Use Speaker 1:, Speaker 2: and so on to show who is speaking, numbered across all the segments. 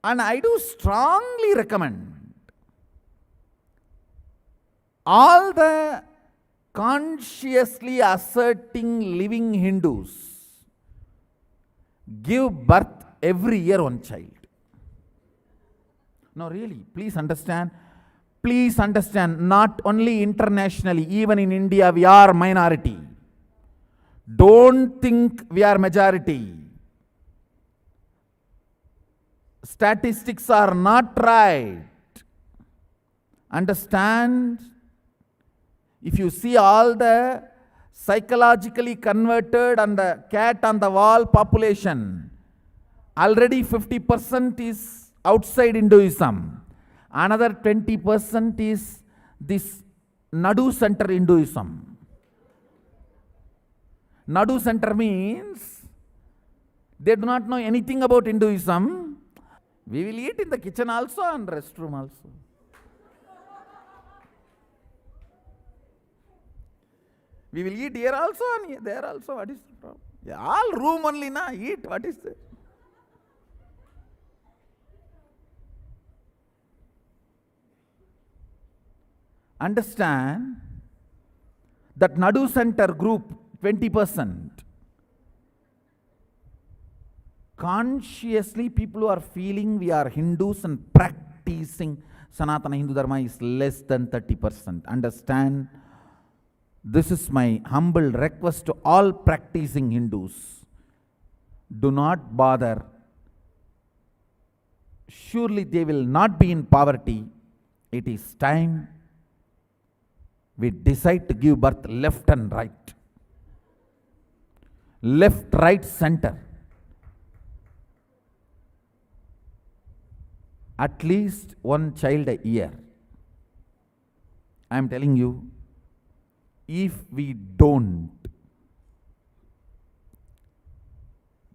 Speaker 1: And I do strongly recommend all the consciously asserting living Hindus give birth every year one child. No, really, please understand. Please understand, not only internationally, even in India, we are minority. Don't think we are majority. Statistics are not right. Understand? If you see all the psychologically converted and the cat on the wall population, already 50% is outside Hinduism. Another 20% is this Nadu Center Hinduism. Nadu Center means they do not know anything about Hinduism. We will eat in the kitchen also and restroom also. We will eat here also and there also. What is the problem? Yeah, all room only, na? Eat. What is that? Understand that Nadu Center group, 20%. Consciously, people who are feeling we are Hindus and practicing Sanatana Hindu Dharma is less than 30%. Understand? This is my humble request to all practicing Hindus. Do not bother. Surely they will not be in poverty. It is time we decide to give birth left and right. Left, right, center. At least one child a year. I am telling you, if we don't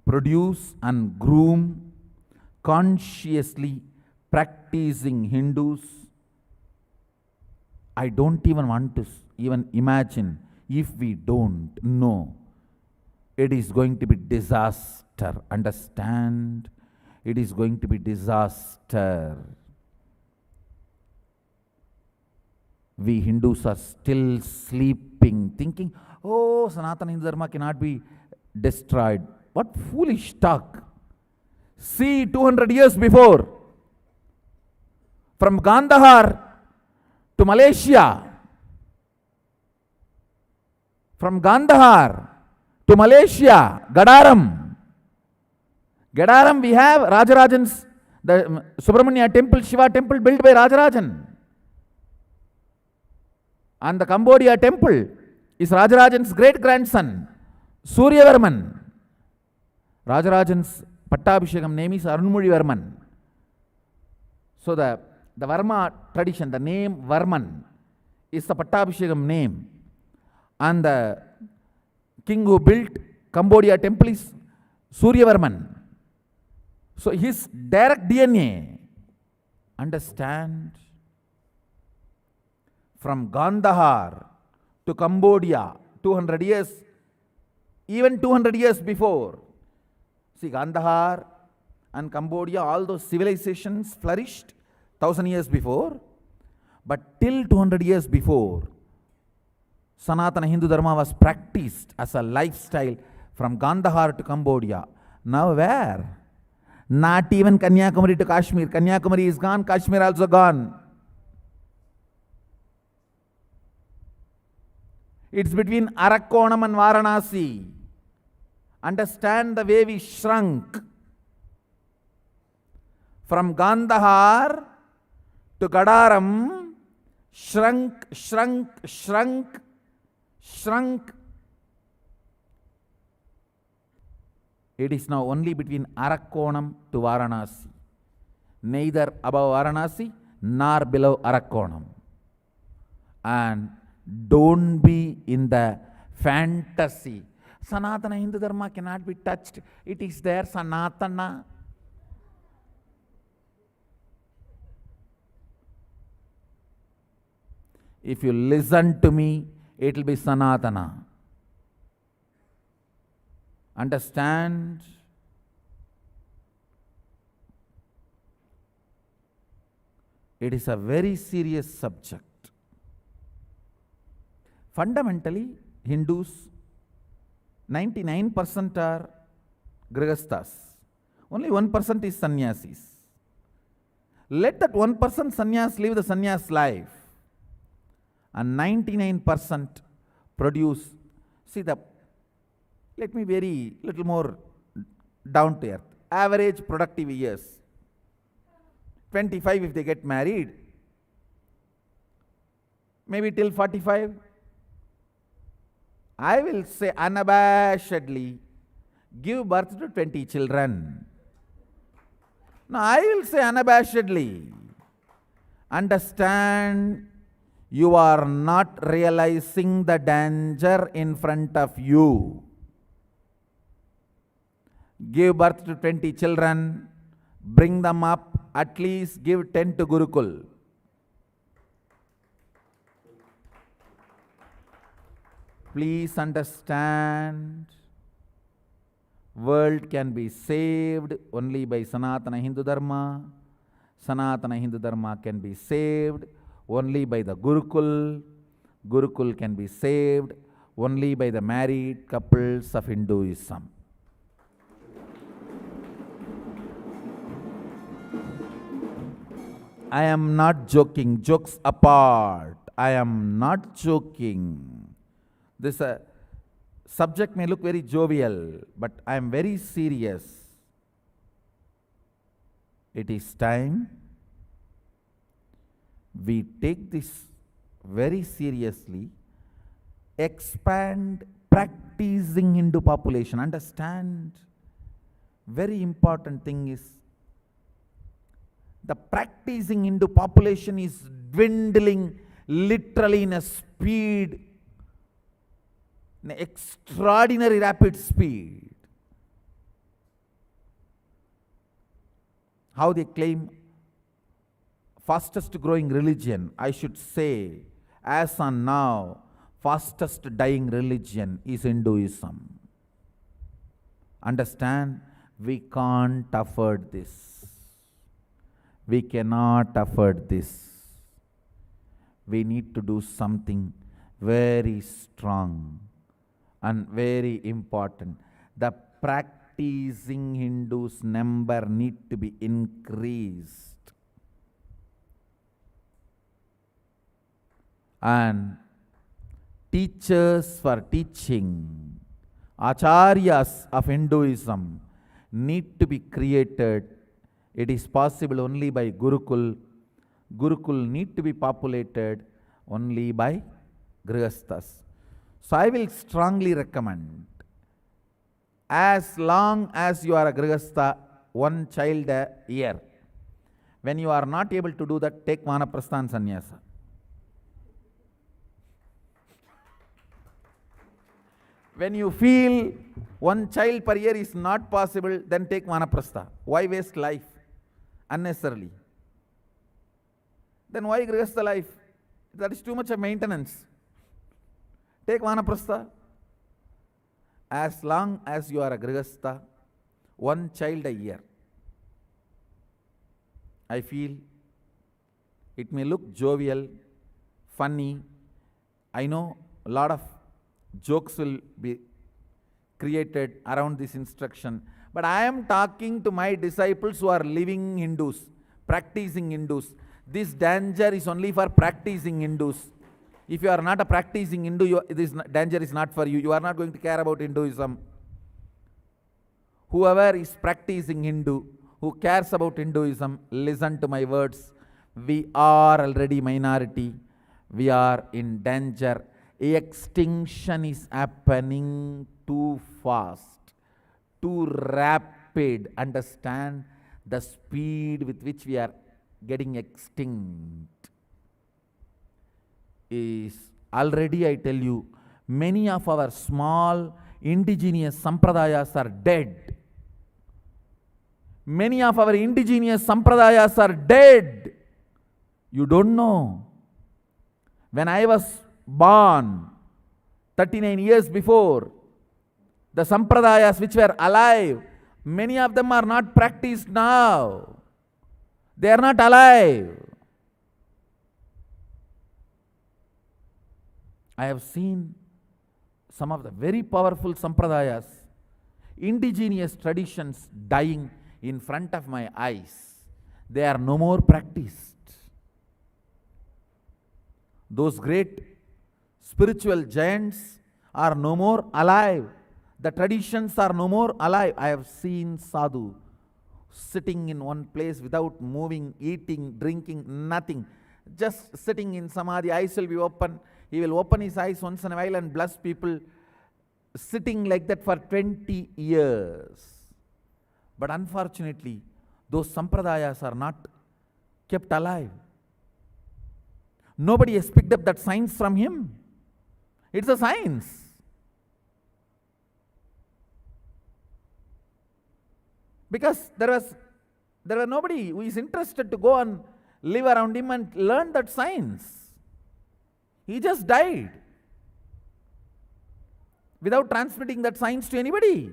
Speaker 1: produce and groom consciously practicing Hindus, I don't even want to even imagine. If we don't know, it is going to be disaster. Understand? It is going to be disaster. We Hindus are still sleeping, thinking, oh, Sanatana Hindu Dharma cannot be destroyed. What foolish talk. See, 200 years before, from Gandhar to Malaysia, from Gandhar to Malaysia, Gadaram we have Rajarajan's, the Subramanya temple, Shiva temple built by Rajarajan. And the Cambodia temple is Rajarajan's great-grandson, Suryavarman. Rajarajan's Pattabhishekam name is Arunmozhivarman. So the Varma tradition, the name Varman is the Pattabhishekam name. And the king who built Cambodia temple is Suryavarman. So his direct DNA, understand, from Gandhar to Cambodia, 200 years, even 200 years before. See, Gandhar and Cambodia, all those civilizations flourished 1000 years before, but till 200 years before, Sanatana Hindu Dharma was practiced as a lifestyle from Gandhar to Cambodia. Now where? Not even Kanyakumari to Kashmir. Kanyakumari is gone, Kashmir also gone. It's between Arakonam and Varanasi. Understand the way we shrunk. From Gandhar to Gadaram, shrunk. It is now only between Arakonam to Varanasi. Neither above Varanasi nor below Arakonam. And don't be in the fantasy. Sanatana Hindu Dharma cannot be touched. It is there, Sanatana. If you listen to me, it will be Sanatana. Understand? it is a very serious subject. Fundamentally, Hindus, 99% are grihasthas. Only 1% is sannyasis. Let that 1% sannyas live the sannyas life, and 99% produce. See, let me very little more down to earth. Average productive years, 25 if they get married, maybe till 45. I will say unabashedly, give birth to 20 children. No, I will say unabashedly, understand you are not realizing the danger in front of you. Give birth to 20 children, bring them up, at least give 10 to Gurukul. Please understand, world can be saved only by Sanatana Hindu Dharma. Sanatana Hindu Dharma can be saved only by the Gurukul. Gurukul can be saved only by the married couples of Hinduism. I am not joking. Jokes apart, I am not joking. This subject may look very jovial, but I am very serious. It is time we take this very seriously, expand practicing Hindu population. Understand, very important thing is, the practicing Hindu population is dwindling literally in a speed, in an extraordinary rapid speed. How they claim fastest growing religion, I should say, as on now, fastest dying religion is Hinduism. Understand, we can't afford this. We cannot afford this. We need to do something very strong and very important. The practicing Hindus number need to be increased. And teachers for teaching, acharyas of Hinduism need to be created. It is possible only by Gurukul. Gurukul need to be populated only by grihasthas. So I will strongly recommend, as long as you are a grihastha, one child a year. When you are not able to do that, take Vanaprastha and Sannyasa. When you feel one child per year is not possible, then take Vanaprastha. Why waste life unnecessarily? Then why grihastha life? That is too much of maintenance. Take Vanaprastha. As long as you are a grihastha, one child a year. I feel it may look jovial, funny. I know a lot of jokes will be created around this instruction. But I am talking to my disciples who are living Hindus, practicing Hindus. This danger is only for practicing Hindus. If you are not a practicing Hindu, this danger is not for you. You are not going to care about Hinduism. Whoever is practicing Hindu, who cares about Hinduism, listen to my words. We are already minority. We are in danger. Extinction is happening too fast, too rapid. Understand the speed with which we are getting extinct is already, I tell you, many of our small indigenous sampradayas are dead. Many of our indigenous sampradayas are dead. You don't know. When I was born 39 years before, the sampradayas which were alive, many of them are not practiced now. They are not alive. I have seen some of the very powerful sampradayas, indigenous traditions dying in front of my eyes. They are no more practiced. Those great spiritual giants are no more alive. The traditions are no more alive. I have seen sadhu sitting in one place without moving, eating, drinking, nothing. Just sitting in samadhi, eyes will be open. He will open his eyes once in a while and bless people, sitting like that for 20 years. But unfortunately, those sampradayas are not kept alive. Nobody has picked up that science from him. It's a science. Because there were nobody who is interested to go and live around him and learn that science. He just died without transmitting that science to anybody.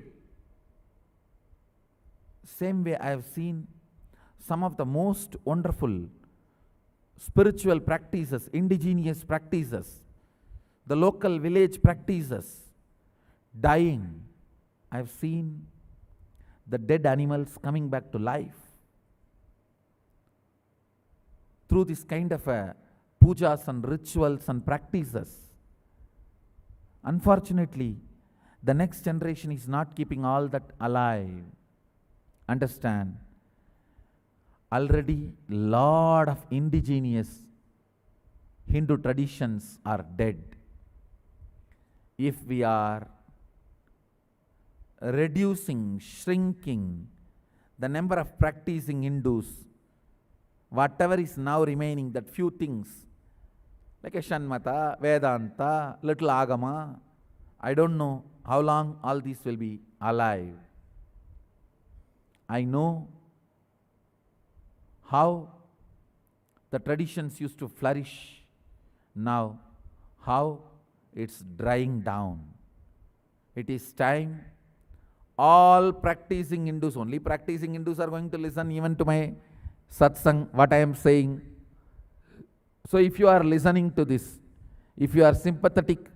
Speaker 1: Same way I have seen some of the most wonderful spiritual practices, indigenous practices, the local village practices dying. I have seen the dead animals coming back to life through this kind of pujas and rituals and practices. Unfortunately, the next generation is not keeping all that alive. Understand, already lot of indigenous Hindu traditions are dead. If we are reducing, shrinking the number of practicing Hindus, whatever is now remaining, that few things, like a Shanmata, Vedanta, little Agama, I don't know how long all these will be alive. I know how the traditions used to flourish, now how it's drying down. It is time all practicing Hindus, only practicing Hindus are going to listen even to my satsang, what I am saying. So if you are listening to this, if you are sympathetic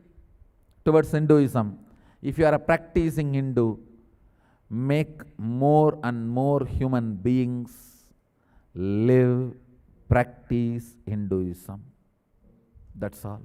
Speaker 1: towards Hinduism, if you are a practicing Hindu, make more and more human beings live, practice Hinduism. That's all.